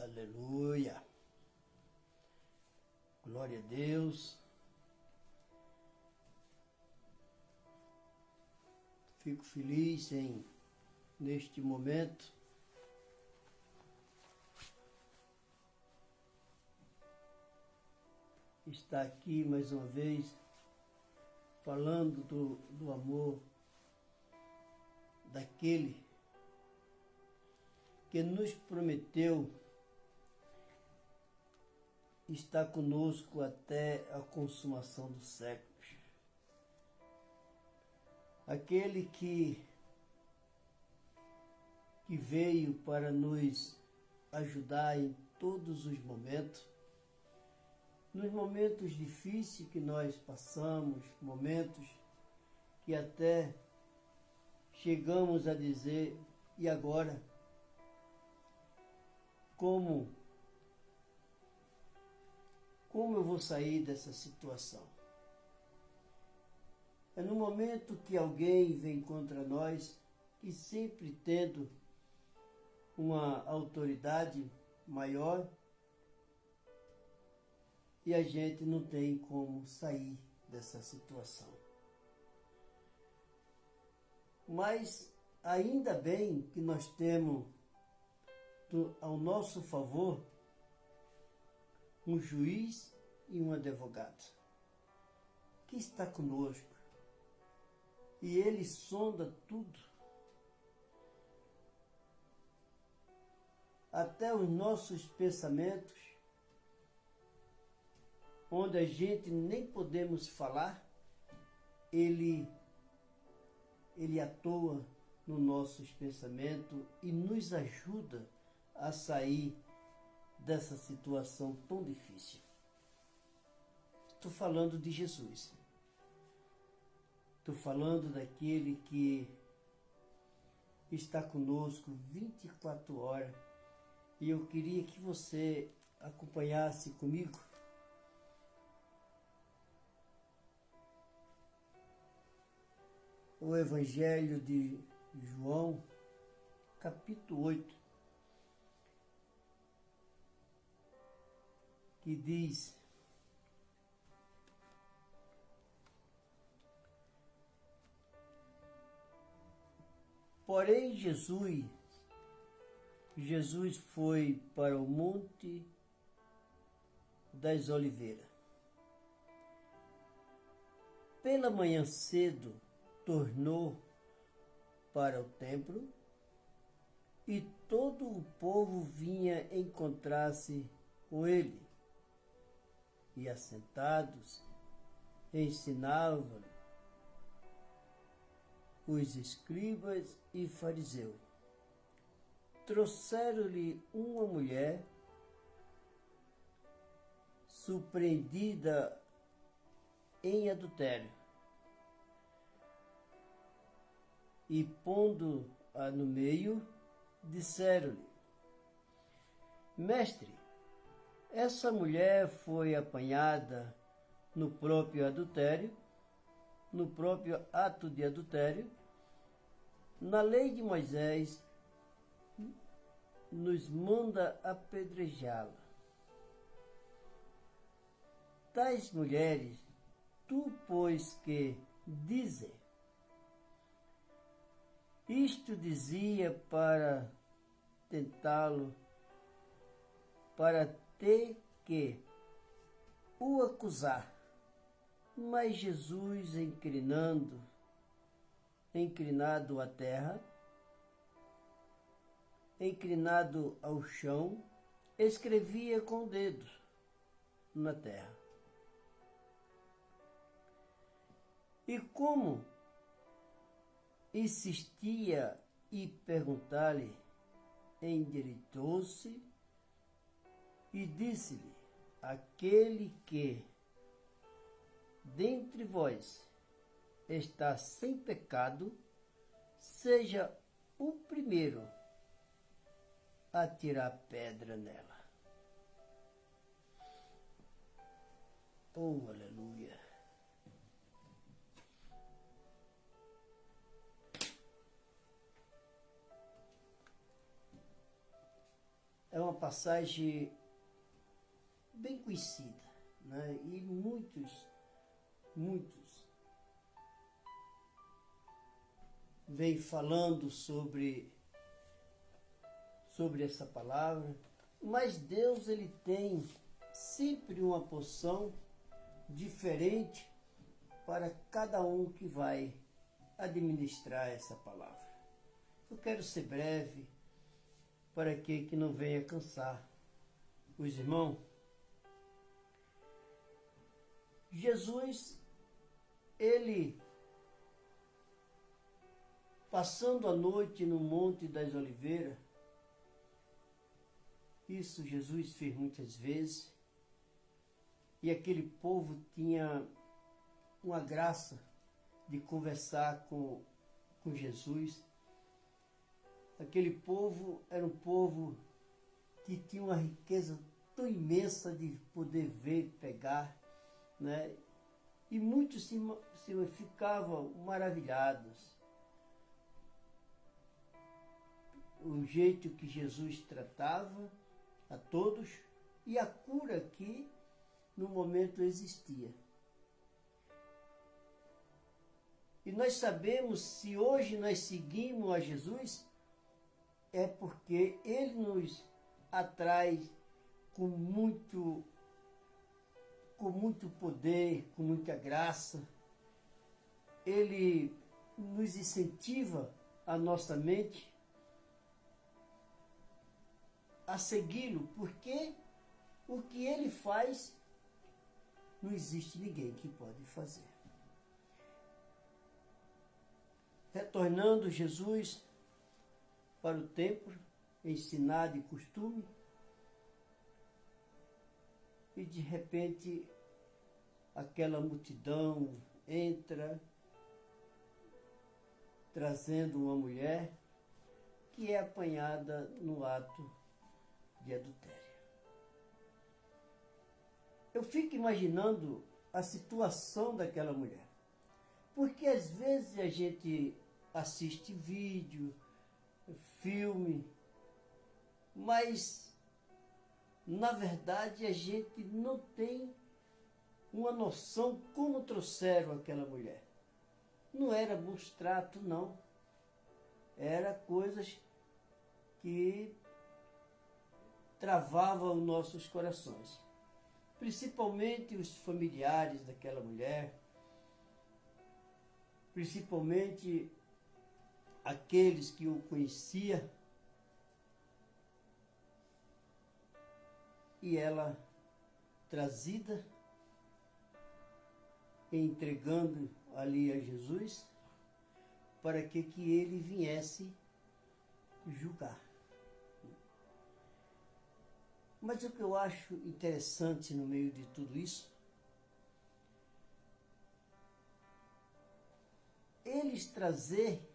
Aleluia. Glória a Deus. Fico feliz neste momento, estar aqui mais uma vez, falando do amor daquele que nos prometeu estar conosco até a consumação dos séculos. Aquele que veio para nos ajudar em todos os momentos, nos momentos difíceis que nós passamos, momentos que até chegamos a dizer, e agora? Como eu vou sair dessa situação? É no momento que alguém vem contra nós, e sempre tendo uma autoridade maior, e a gente não tem como sair dessa situação. Mas ainda bem que nós temos ao nosso favor um juiz e um advogado que está conosco, e ele sonda tudo, até os nossos pensamentos, onde a gente nem podemos falar, ele atua nos nossos pensamentos e nos ajuda a sair dessa situação tão difícil. Estou falando de Jesus. Estou falando daquele que está conosco 24 horas. E eu queria que você acompanhasse comigo o Evangelho de João, capítulo 8, que diz: porém Jesus foi para o Monte das Oliveiras. Pela manhã cedo, tornou para o templo, e todo o povo vinha encontrar-se com ele, e assentados ensinavam os escribas e fariseus. Trouxeram-lhe uma mulher surpreendida em adultério, e pondo-a no meio, disseram-lhe: Mestre, essa mulher foi apanhada no próprio adultério, no próprio ato de adultério. Na lei de Moisés nos manda apedrejá-la. Tais mulheres, tu, pois, que dizem? Isto dizia para tentá-lo, para ter que o acusar. Mas Jesus, inclinado à terra, inclinado ao chão, escrevia com o dedo na terra. E como insistia e perguntar-lhe, endireitou-se e disse-lhe: aquele que dentre vós está sem pecado, seja o primeiro a tirar pedra nela. Oh, aleluia! é uma passagem bem conhecida, né? E muitos vêm falando sobre essa palavra, mas Deus ele tem sempre uma porção diferente para cada um que vai administrar essa palavra. Eu quero ser breve para que não venha cansar os irmãos. Jesus, ele passando a noite no Monte das Oliveiras, isso Jesus fez muitas vezes, e aquele povo tinha uma graça de conversar com Jesus. Aquele povo era um povo que tinha uma riqueza tão imensa de poder ver, pegar, né? E muitos se ficavam maravilhados. O jeito que Jesus tratava a todos e a cura que no momento existia. E nós sabemos, se hoje nós seguimos a Jesus, é porque Ele nos atrai com muito poder, com muita graça. Ele nos incentiva a nossa mente a segui-lo, porque o que Ele faz, não existe ninguém que pode fazer. Retornando Jesus para o templo, ensinar de costume, e de repente aquela multidão entra trazendo uma mulher que é apanhada no ato de adultério. Eu fico imaginando a situação daquela mulher, porque às vezes a gente assiste vídeo, filme, mas na verdade a gente não tem uma noção como trouxeram aquela mulher. Não era bons tratos, não. Era coisas que travavam os nossos corações. Principalmente os familiares daquela mulher, principalmente aqueles que o conheciam, e ela trazida, entregando ali a Jesus, para que ele viesse julgar. Mas o que eu acho interessante no meio de tudo isso, eles trazer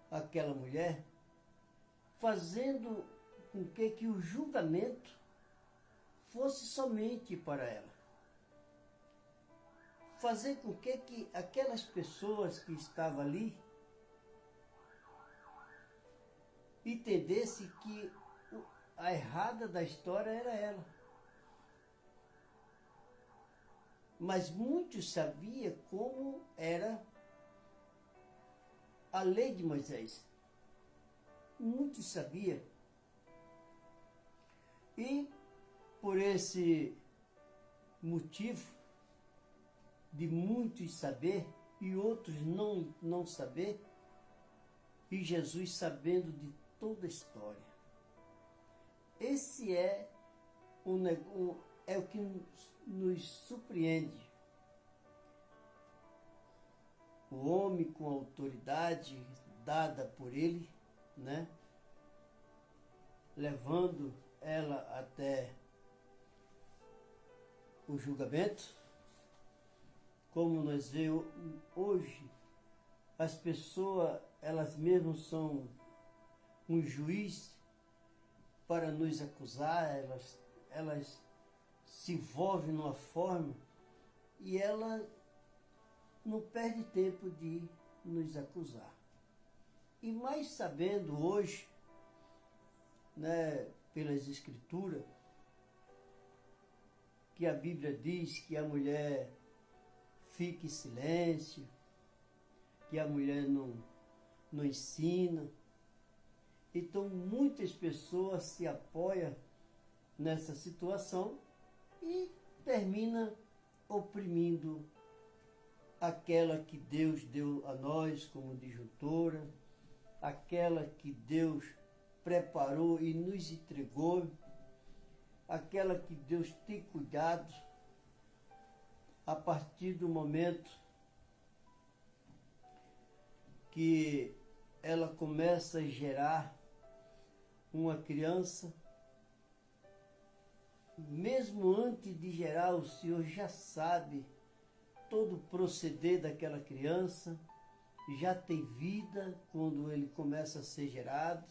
aquela mulher, fazendo com que o julgamento fosse somente para ela. Fazer com que aquelas pessoas que estavam ali entendessem que a errada da história era ela. Mas muitos sabiam como era a lei de Moisés. Muitos sabiam. E por esse motivo de muitos saber e outros não saber, e Jesus sabendo de toda a história. Esse é o que nos surpreende. O homem com a autoridade dada por ele, né? Levando ela até o julgamento. Como nós vemos hoje, as pessoas, elas mesmas são um juiz para nos acusar, elas se envolvem numa forma e ela não perde tempo de nos acusar. E mais sabendo hoje né, pelas Escrituras, que a Bíblia diz que a mulher fique em silêncio, que a mulher não ensina. Então, muitas pessoas se apoiam nessa situação e termina oprimindo aquela que Deus deu a nós como disjuntora, aquela que Deus preparou e nos entregou, aquela que Deus tem cuidado a partir do momento que ela começa a gerar uma criança. Mesmo antes de gerar, o Senhor já sabe todo o proceder daquela criança, já tem vida quando ele começa a ser gerado.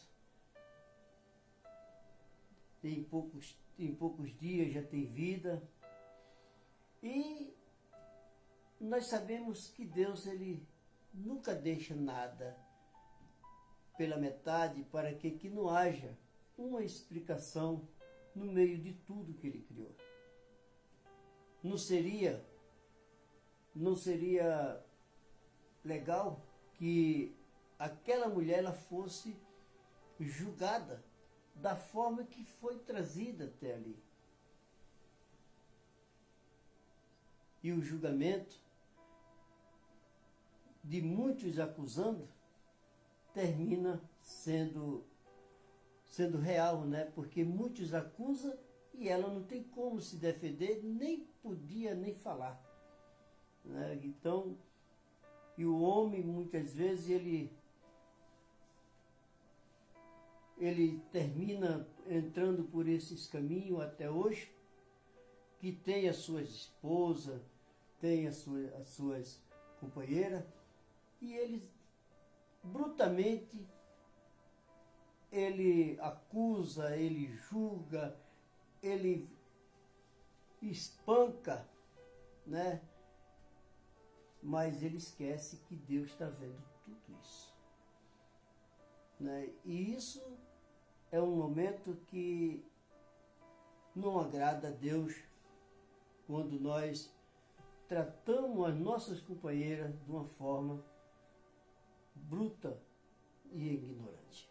Em poucos dias já tem vida. E nós sabemos que Deus, ele nunca deixa nada pela metade para que não haja uma explicação no meio de tudo que ele criou. Não seria legal que aquela mulher ela fosse julgada da forma que foi trazida até ali. E o julgamento de muitos acusando termina sendo real, né? Porque muitos acusam e ela não tem como se defender, nem podia nem falar, né? Então, e o homem muitas vezes ele termina entrando por esses caminhos até hoje, que tem as suas esposas, tem as suas companheiras, e eles brutamente ele acusa, ele julga, ele espanca, né? Mas ele esquece que Deus está vendo tudo isso, né? E isso é um momento que não agrada a Deus, quando nós tratamos as nossas companheiras de uma forma bruta e ignorante.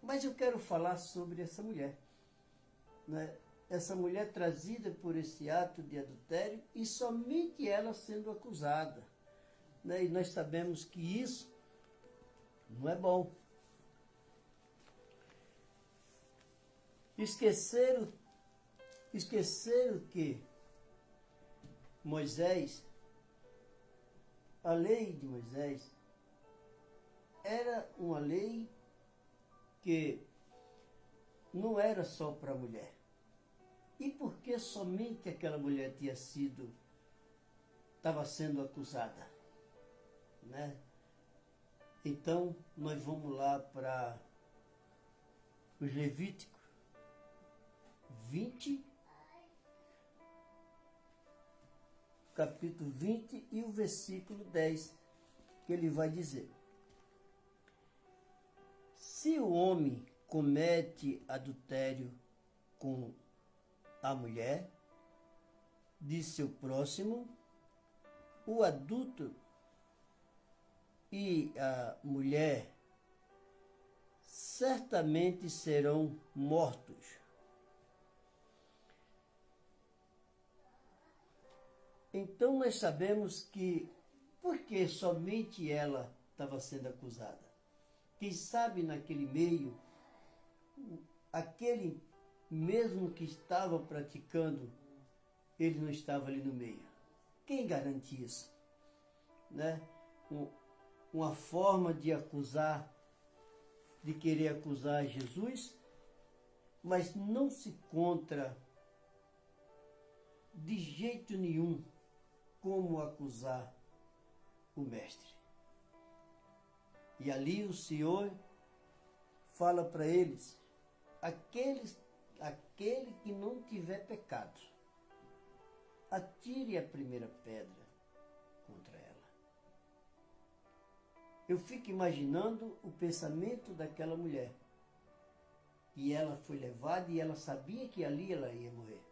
Mas eu quero falar sobre essa mulher, né? Essa mulher trazida por esse ato de adultério e somente ela sendo acusada, né? E nós sabemos que isso não é bom. Esqueceram que Moisés, a lei de Moisés, era uma lei que não era só para a mulher. E por que somente aquela mulher estava sendo acusada, né? Então, nós vamos lá para os Levíticos 20, capítulo 20 e o versículo 10, que ele vai dizer: se o homem comete adultério com a mulher de seu próximo, o adulto e a mulher certamente serão mortos. Então nós sabemos que, porque somente ela estava sendo acusada? Quem sabe naquele meio, aquele mesmo que estava praticando, ele não estava ali no meio. Quem garante isso? Né? Uma forma de acusar, de querer acusar Jesus, mas não se encontra de jeito nenhum como acusar o mestre. E ali o Senhor fala para eles: aquele que não tiver pecado, atire a primeira pedra contra ela. Eu fico imaginando o pensamento daquela mulher. E ela foi levada e ela sabia que ali ela ia morrer.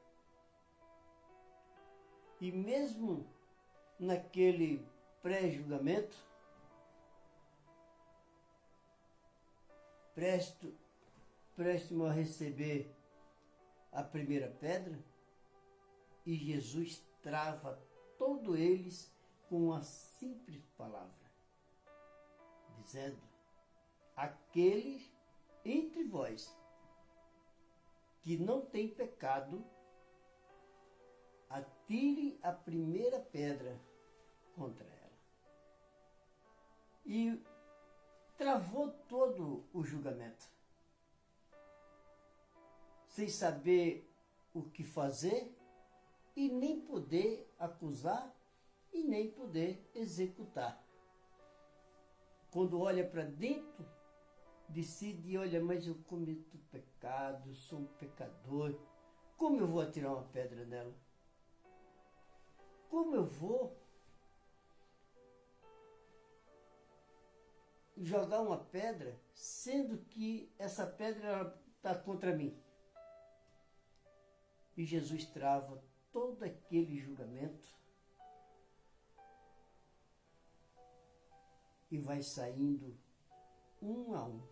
E mesmo naquele pré-julgamento, próximo a receber a primeira pedra, e Jesus trava todos eles com uma simples palavra, dizendo: aqueles entre vós que não tem pecado, atire a primeira pedra contra ela. E travou todo o julgamento, sem saber o que fazer e nem poder acusar e nem poder executar. Quando olha para dentro, decide: olha, mas eu cometo pecado, sou um pecador, como eu vou atirar uma pedra nela? Como eu vou jogar uma pedra, sendo que essa pedra está contra mim? E Jesus trava todo aquele julgamento e vai saindo um a um,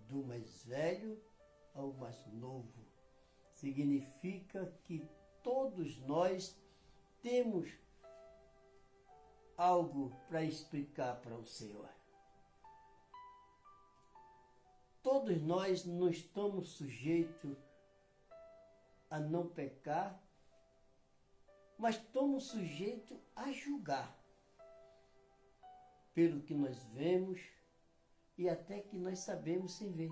do mais velho ao mais novo. Significa que todos nós temos algo para explicar para o Senhor. Todos nós não estamos sujeitos a não pecar, mas estamos sujeitos a julgar pelo que nós vemos e até que nós sabemos sem ver.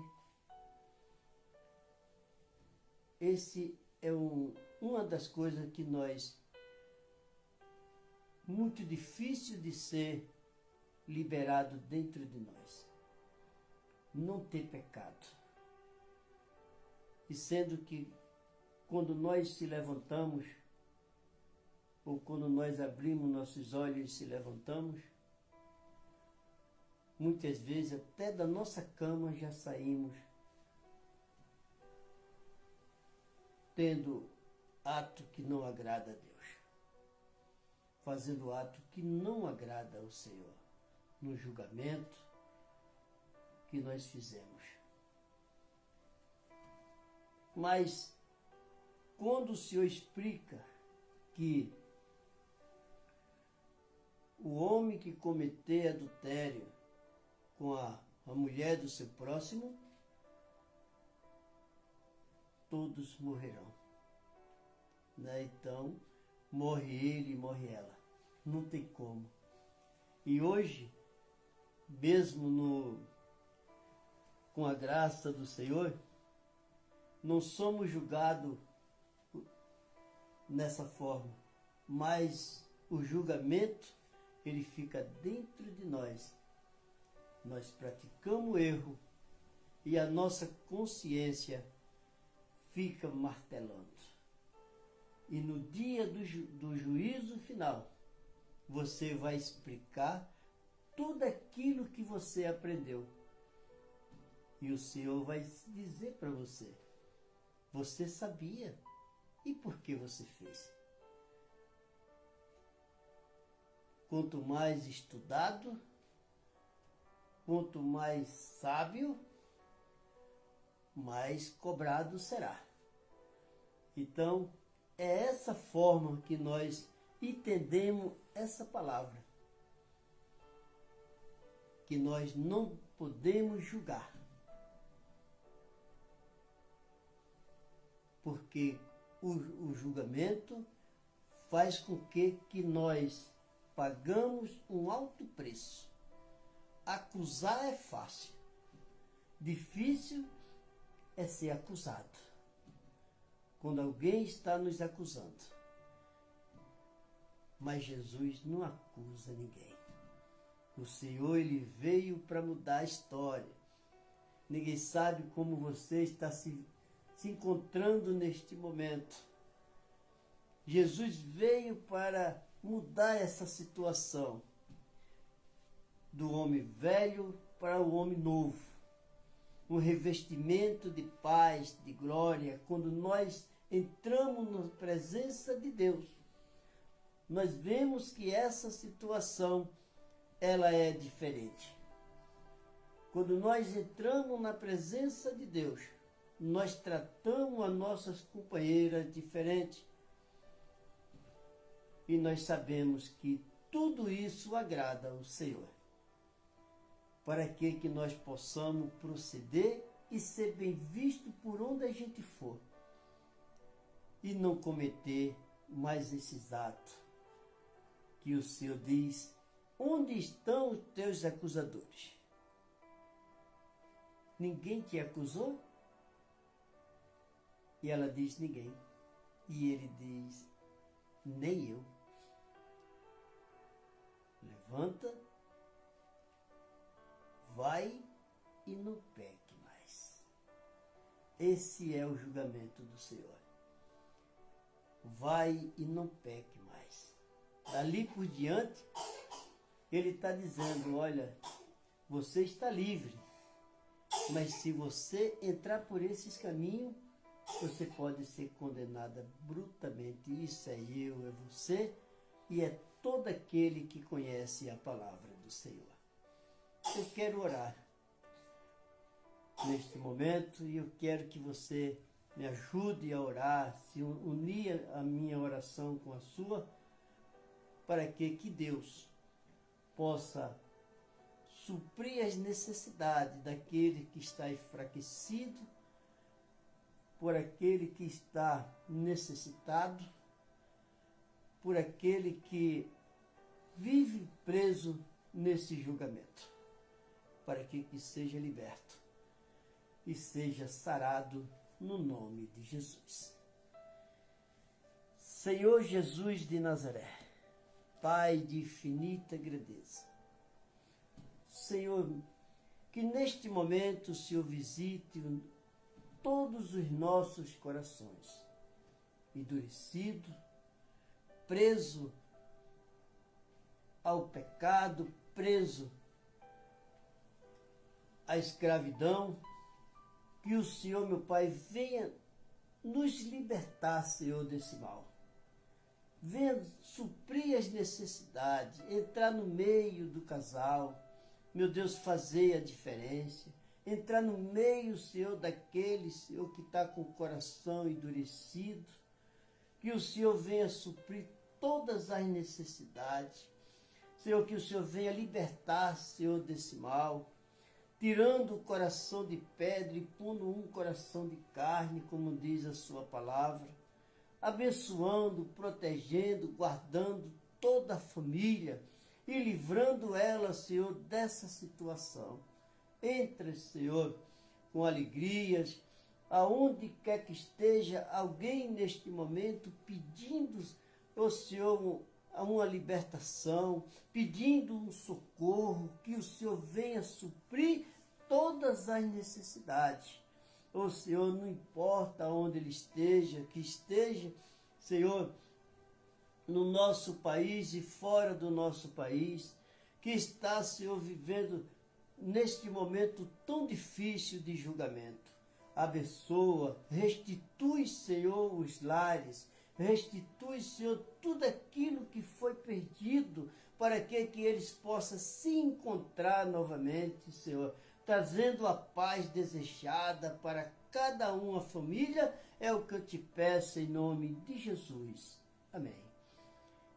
Esse é uma das coisas que muito difícil de ser liberado dentro de nós. Não ter pecado. E sendo que quando nós se levantamos, ou quando nós abrimos nossos olhos e se levantamos, muitas vezes até da nossa cama já saímos tendo ato que não agrada a Deus, fazendo ato que não agrada ao Senhor, no julgamento que nós fizemos. Mas quando o Senhor explica que o homem que cometer adultério com a mulher do seu próximo, todos morrerão. Então, morre ele e morre ela. Não tem como. E hoje, mesmo com a graça do Senhor, não somos julgados nessa forma, mas o julgamento, ele fica dentro de nós. Nós praticamos erro e a nossa consciência fica martelando. E no dia do juízo final, você vai explicar tudo aquilo que você aprendeu. E o Senhor vai dizer para você: você sabia, e por que você fez? Quanto mais estudado, quanto mais sábio, mais cobrado será. Então, é essa forma que nós entendemos essa palavra. Que nós não podemos julgar. Porque o julgamento faz com que nós pagamos um alto preço. Acusar é fácil. Difícil é ser acusado. Quando alguém está nos acusando. Mas Jesus não acusa ninguém. O Senhor, ele veio para mudar a história. Ninguém sabe como você está se encontrando neste momento. Jesus veio para mudar essa situação do homem velho para o homem novo. um revestimento de paz, de glória, quando nós entramos na presença de Deus. Nós vemos que essa situação, ela é diferente. Quando nós entramos na presença de Deus, nós tratamos as nossas companheiras diferente. E nós sabemos que tudo isso agrada ao Senhor. Para que nós possamos proceder e ser bem visto por onde a gente for. E não cometer mais esses atos. Que o Senhor diz, onde estão os teus acusadores? Ninguém te acusou? E ela diz, ninguém. E ele diz, nem eu. Levanta, vai e não peque mais. Esse é o julgamento do Senhor. Vai e não peque mais. Dali por diante, ele está dizendo, olha, você está livre. Mas se você entrar por esses caminhos, você pode ser condenada brutalmente. Isso é eu, é você e é todo aquele que conhece a palavra do Senhor. Eu quero orar neste momento e eu quero que você me ajude a orar, se unir a minha oração com a sua, para que Deus possa suprir as necessidades daquele que está enfraquecido, por aquele que está necessitado, por aquele que vive preso nesse julgamento, para que seja liberto e seja sarado no nome de Jesus. Senhor Jesus de Nazaré, Pai de infinita grandeza, Senhor, que neste momento o Senhor visite todos os nossos corações, endurecido, preso ao pecado, preso à escravidão, que o Senhor, meu Pai, venha nos libertar, Senhor, desse mal. Venha suprir as necessidades, entrar no meio do casal, meu Deus, fazer a diferença, entrar no meio, Senhor, daquele, Senhor, que está com o coração endurecido, que o Senhor venha suprir todas as necessidades, Senhor, que o Senhor venha libertar, Senhor, desse mal, tirando o coração de pedra e pondo um coração de carne, como diz a sua palavra, abençoando, protegendo, guardando toda a família e livrando ela, Senhor, dessa situação. Entre, Senhor, com alegrias, aonde quer que esteja alguém neste momento pedindo ao Senhor uma libertação, pedindo um socorro, que o Senhor venha suprir todas as necessidades. Ô Senhor, não importa onde ele esteja, que esteja, Senhor, no nosso país e fora do nosso país, que está, Senhor, vivendo neste momento tão difícil de julgamento. Abençoa, restitui, Senhor, os lares, restitui, Senhor, tudo aquilo que foi perdido, para que eles possam se encontrar novamente, Senhor, trazendo a paz desejada para cada uma família, é o que eu te peço em nome de Jesus. Amém.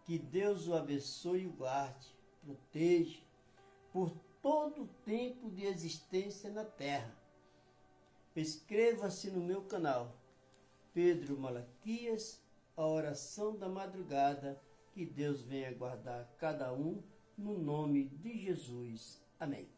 Que Deus o abençoe e o guarde, proteja, por todo o tempo de existência na terra. Inscreva-se no meu canal, Pedro Malaquias, a oração da madrugada, que Deus venha guardar cada um, no nome de Jesus. Amém.